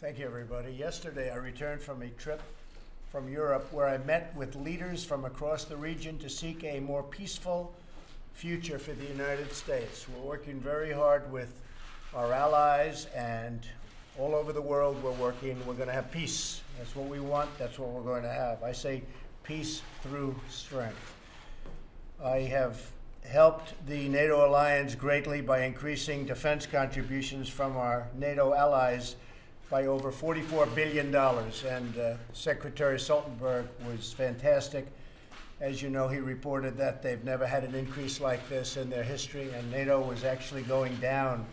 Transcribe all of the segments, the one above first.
Thank you, everybody. Yesterday, I returned from a trip from Europe where I met with leaders from across the region to seek a more peaceful future for the United States. We're working very hard with our allies, and all over the world we're going to have peace. That's what we want. That's what we're going to have. I say peace through strength. I have helped the NATO alliance greatly by increasing defense contributions from our NATO allies by over $44 billion, and Secretary Stoltenberg was fantastic. As you know, he reported that they've never had an increase like this in their history, and NATO was actually going down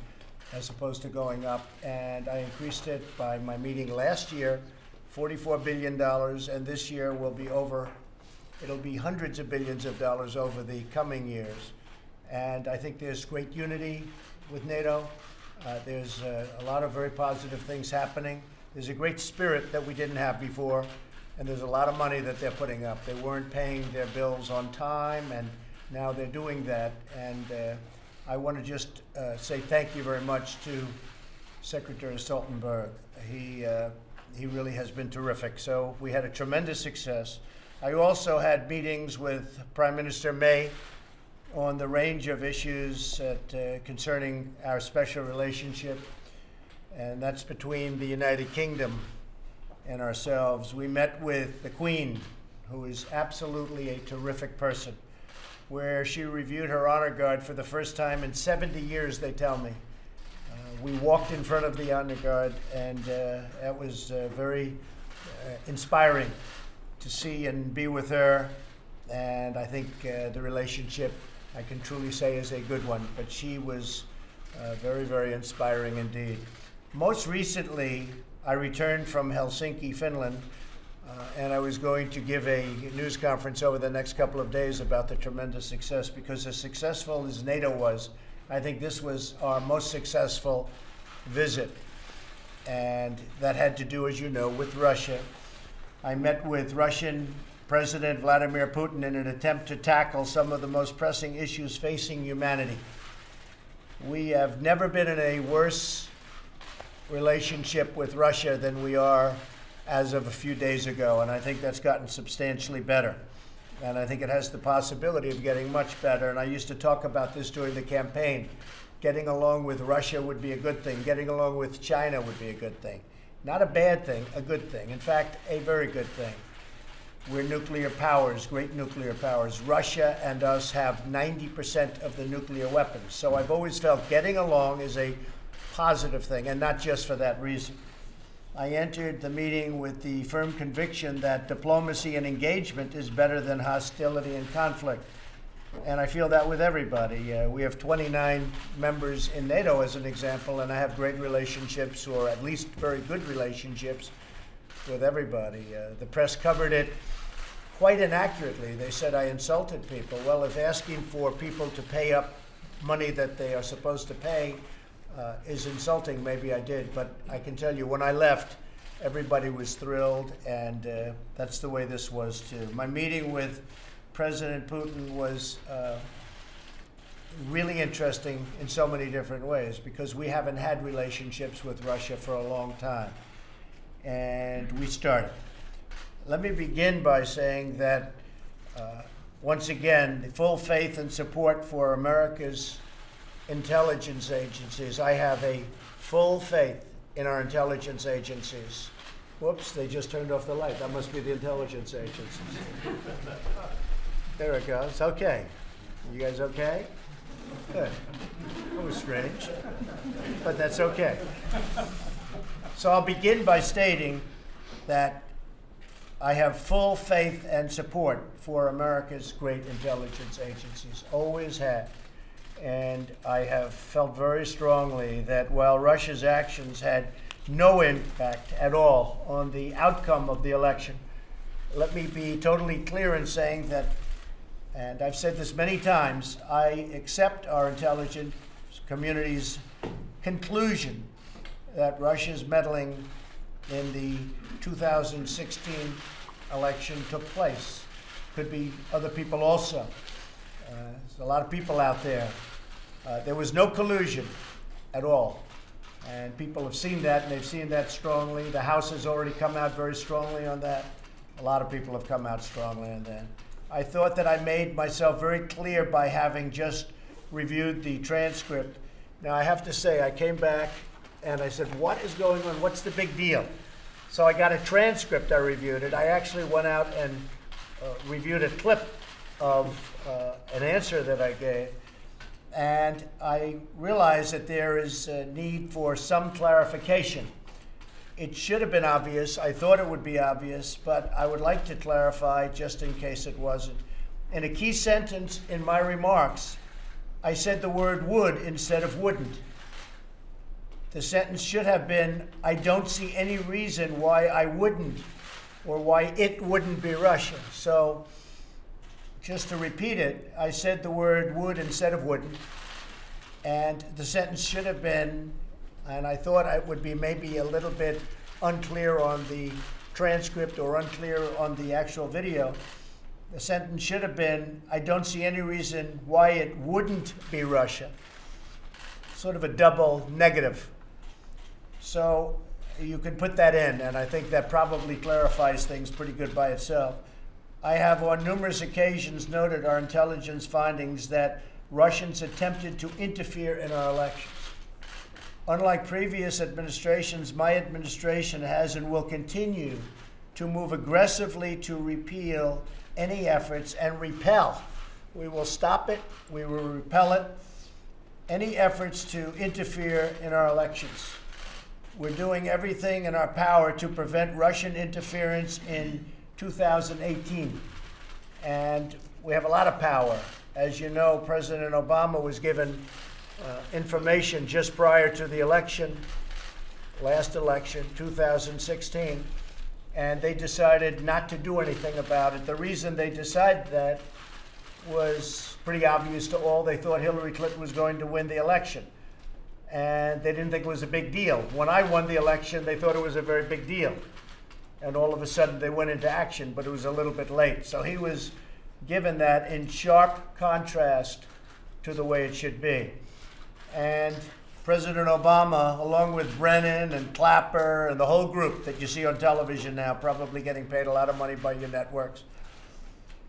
as opposed to going up, and I increased it by my meeting last year, $44 billion, and this year will be it'll be hundreds of billions of dollars over the coming years. And I think there's great unity with NATO. There's a lot of very positive things happening. There's a great spirit that we didn't have before, and there's a lot of money that they're putting up. They weren't paying their bills on time, and now they're doing that. And I want to just say thank you very much to Secretary Stoltenberg. He really has been terrific. So we had a tremendous success. I also had meetings with Prime Minister May on the range of issues concerning our special relationship, and that's between the United Kingdom and ourselves. We met with the Queen, who is absolutely a terrific person, where she reviewed her honor guard for the first time in 70 years, they tell me. We walked in front of the honor guard, and that was very inspiring to see and be with her, and I think the relationship, I can truly say, is a good one, but she was very, very inspiring indeed. Most recently, I returned from Helsinki, Finland, and I was going to give a news conference over the next couple of days about the tremendous success, because as successful as NATO was, I think this was our most successful visit, and that had to do, as you know, with Russia. I met with Russian President Vladimir Putin in an attempt to tackle some of the most pressing issues facing humanity. We have never been in a worse relationship with Russia than we are as of a few days ago, and I think that's gotten substantially better. And I think it has the possibility of getting much better, and I used to talk about this during the campaign. Getting along with Russia would be a good thing. Getting along with China would be a good thing. Not a bad thing, a good thing. In fact, a very good thing. We're nuclear powers, great nuclear powers. Russia and us have 90% of the nuclear weapons. So I've always felt getting along is a positive thing, and not just for that reason. I entered the meeting with the firm conviction that diplomacy and engagement is better than hostility and conflict. And I feel that with everybody. We have 29 members in NATO, as an example, and I have great relationships, or at least very good relationships, with everybody. The press covered it quite inaccurately. They said I insulted people. Well, if asking for people to pay up money that they are supposed to pay is insulting, maybe I did. But I can tell you, when I left, everybody was thrilled, and that's the way this was too. My meeting with President Putin was really interesting in so many different ways, because we haven't had relationships with Russia for a long time. And we started. Let me begin by saying that, once again, the full faith and support for America's intelligence agencies. I have a full faith in our intelligence agencies. Whoops, they just turned off the light. That must be the intelligence agencies. There it goes. Okay. You guys okay? Good. That was strange, but that's okay. So I'll begin by stating that I have full faith and support for America's great intelligence agencies, always had. And I have felt very strongly that while Russia's actions had no impact at all on the outcome of the election, let me be totally clear in saying that, and I've said this many times, I accept our intelligence community's conclusion that Russia's meddling in the 2016 election took place. Could be other people also. There's a lot of people out there. There was no collusion at all. And people have seen that, and they've seen that strongly. The House has already come out very strongly on that. A lot of people have come out strongly on that. I thought that I made myself very clear by having just reviewed the transcript. Now, I have to say, I came back and I said, what is going on? What's the big deal? So I got a transcript, I reviewed it. I actually went out and reviewed a clip of an answer that I gave. And I realized that there is a need for some clarification. It should have been obvious. I thought it would be obvious, but I would like to clarify just in case it wasn't. In a key sentence in my remarks, I said the word would instead of wouldn't. The sentence should have been, I don't see any reason why I wouldn't, or why it wouldn't be Russia. So, just to repeat it, I said the word would instead of wouldn't, and the sentence should have been, and I thought it would be maybe a little bit unclear on the transcript or unclear on the actual video. The sentence should have been, I don't see any reason why it wouldn't be Russia. Sort of a double negative. So you can put that in, and I think that probably clarifies things pretty good by itself. I have on numerous occasions noted our intelligence findings that Russians attempted to interfere in our elections. Unlike previous administrations, my administration has and will continue to move aggressively to repeal any efforts and repel. We will stop it, we will repel it, any efforts to interfere in our elections. We're doing everything in our power to prevent Russian interference in 2018. And we have a lot of power. As you know, President Obama was given information just prior to the election, last election, 2016, and they decided not to do anything about it. The reason they decided that was pretty obvious to all. They thought Hillary Clinton was going to win the election, and they didn't think it was a big deal. When I won the election, they thought it was a very big deal, and all of a sudden they went into action, but it was a little bit late. So he was given that in sharp contrast to the way it should be. And President Obama, along with Brennan and Clapper and the whole group that you see on television now, probably getting paid a lot of money by your networks,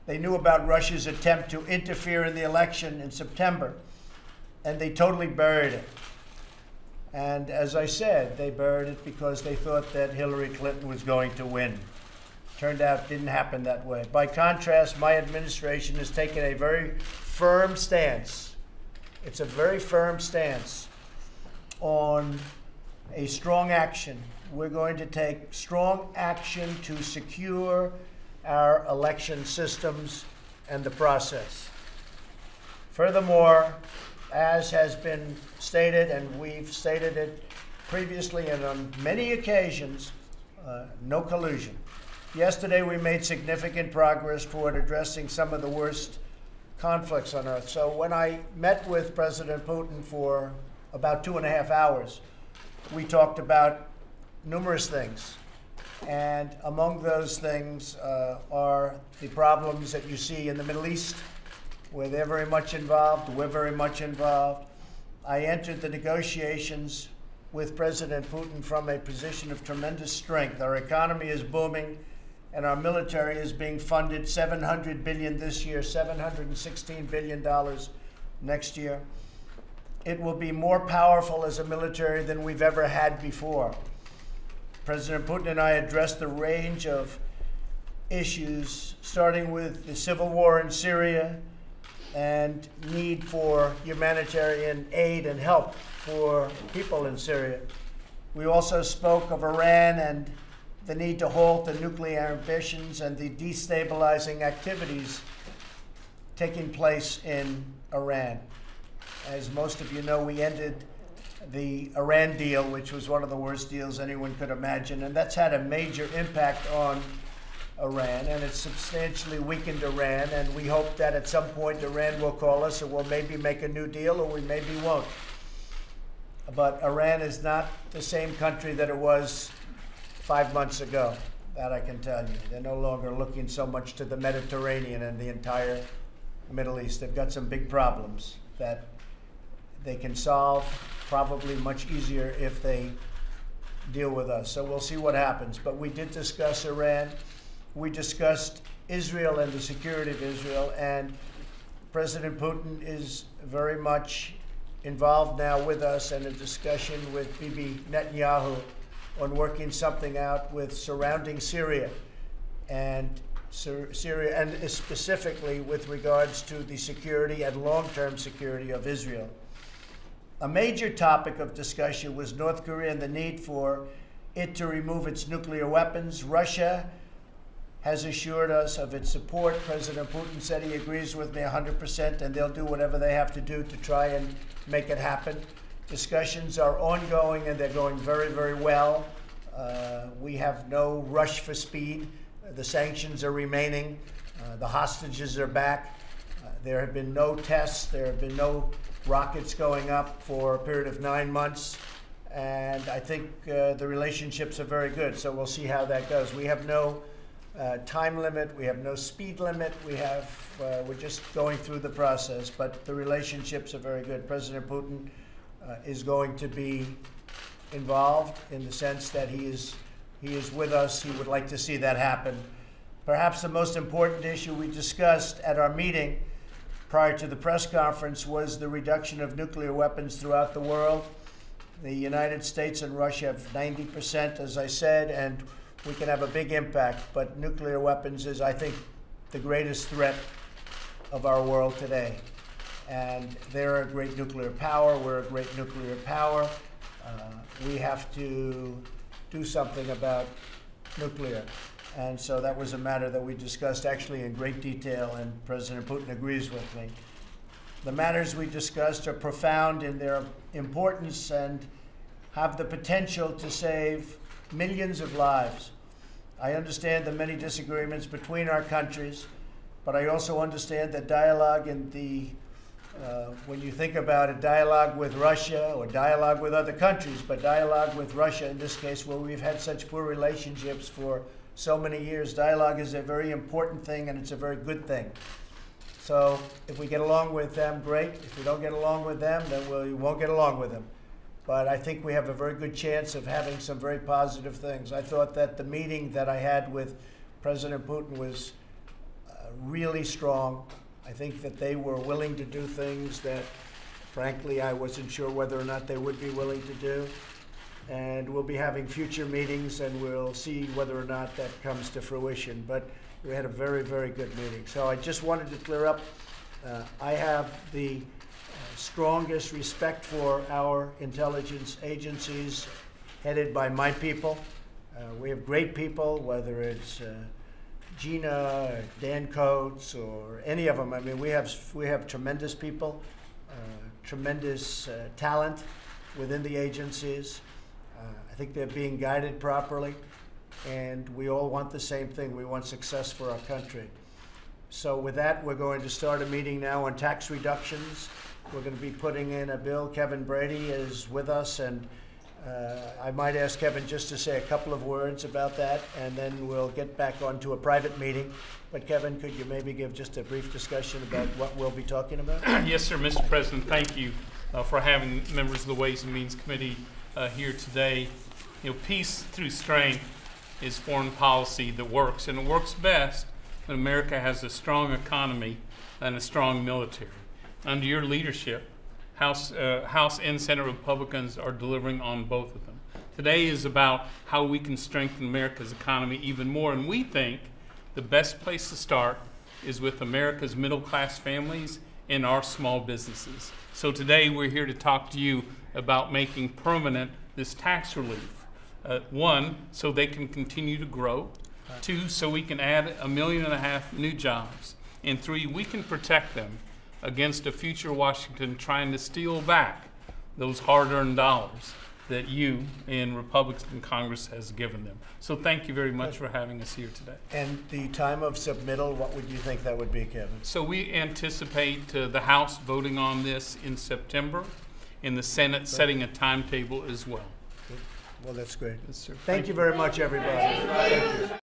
they knew about Russia's attempt to interfere in the election in September, and they totally buried it. And as I said, they buried it because they thought that Hillary Clinton was going to win. Turned out it didn't happen that way. By contrast, my administration has taken a very firm stance. It's a very firm stance on a strong action. We're going to take strong action to secure our election systems and the process. Furthermore, as has been stated, and we've stated it previously and on many occasions, no collusion. Yesterday, we made significant progress toward addressing some of the worst conflicts on earth. So when I met with President Putin for about 2.5 hours, we talked about numerous things. And among those things are the problems that you see in the Middle East, where they're very much involved, we're very much involved. I entered the negotiations with President Putin from a position of tremendous strength. Our economy is booming, and our military is being funded $700 billion this year, $716 billion next year. It will be more powerful as a military than we've ever had before. President Putin and I addressed the range of issues, starting with the civil war in Syria and need for humanitarian aid and help for people in Syria. We also spoke of Iran and the need to halt the nuclear ambitions and the destabilizing activities taking place in Iran. As most of you know, we ended the Iran deal, which was one of the worst deals anyone could imagine, and that's had a major impact on Iran, and it's substantially weakened Iran, and we hope that at some point Iran will call us and we'll maybe make a new deal, or we maybe won't. But Iran is not the same country that it was 5 months ago, that I can tell you. They're no longer looking so much to the Mediterranean and the entire Middle East. They've got some big problems that they can solve probably much easier if they deal with us. So we'll see what happens. But we did discuss Iran. We discussed Israel and the security of Israel. And President Putin is very much involved now with us in a discussion with Bibi Netanyahu on working something out with surrounding Syria and specifically with regards to the security and long-term security of Israel. A major topic of discussion was North Korea and the need for it to remove its nuclear weapons. Russia has assured us of its support. President Putin said he agrees with me 100%, and they'll do whatever they have to do to try and make it happen. Discussions are ongoing, and they're going very, very well. We have no rush for speed. The sanctions are remaining. The hostages are back. There have been no tests. There have been no rockets going up for a period of 9 months. And I think the relationships are very good. So we'll see how that goes. We have no time limit. We have no speed limit. We're just going through the process. But the relationships are very good. President Putin is going to be involved in the sense that he is with us. He would like to see that happen. Perhaps the most important issue we discussed at our meeting prior to the press conference was the reduction of nuclear weapons throughout the world. The United States and Russia have 90%, as I said, and we can have a big impact. But nuclear weapons is, I think, the greatest threat of our world today. And they're a great nuclear power. We're a great nuclear power. We have to do something about nuclear. And so that was a matter that we discussed actually in great detail, and President Putin agrees with me. The matters we discussed are profound in their importance and have the potential to save millions of lives. I understand the many disagreements between our countries, but I also understand that dialogue in when you think about a dialogue with Russia or dialogue with other countries, but dialogue with Russia in this case, where we've had such poor relationships for so many years, dialogue is a very important thing, and it's a very good thing. So if we get along with them, great. If we don't get along with them, then we won't get along with them. But I think we have a very good chance of having some very positive things. I thought that the meeting that I had with President Putin was really strong. I think that they were willing to do things that, frankly, I wasn't sure whether or not they would be willing to do. And we'll be having future meetings, and we'll see whether or not that comes to fruition. But we had a very, very good meeting. So I just wanted to clear up. I have the strongest respect for our intelligence agencies headed by my people. We have great people, whether it's Gina, or Dan Coates, or any of them. I mean, we have tremendous people, tremendous talent within the agencies. I think they're being guided properly, and we all want the same thing. We want success for our country. So with that, we're going to start a meeting now on tax reductions. We're going to be putting in a bill. Kevin Brady is with us, and I might ask Kevin just to say a couple of words about that, and then we'll get back onto a private meeting. But Kevin, could you maybe give just a brief discussion about what we'll be talking about? Yes, sir, Mr. President. Thank you for having members of the Ways and Means Committee here today. You know, peace through strength is foreign policy that works, and it works best when America has a strong economy and a strong military. Under your leadership, House and Senate Republicans are delivering on both of them. Today is about how we can strengthen America's economy even more, and we think the best place to start is with America's middle-class families and our small businesses. So today we're here to talk to you about making permanent this tax relief. One, so they can continue to grow. Two, so we can add 1.5 million new jobs. And three, we can protect them against a future Washington trying to steal back those hard-earned dollars that you in Republican Congress has given them. So thank you very much for having us here today. And the time of submittal, what would you think that would be, Kevin? So we anticipate the House voting on this in September, and the Senate setting a timetable as well. Well, that's great. Yes, sir. Thank you very much, everybody. Thank you.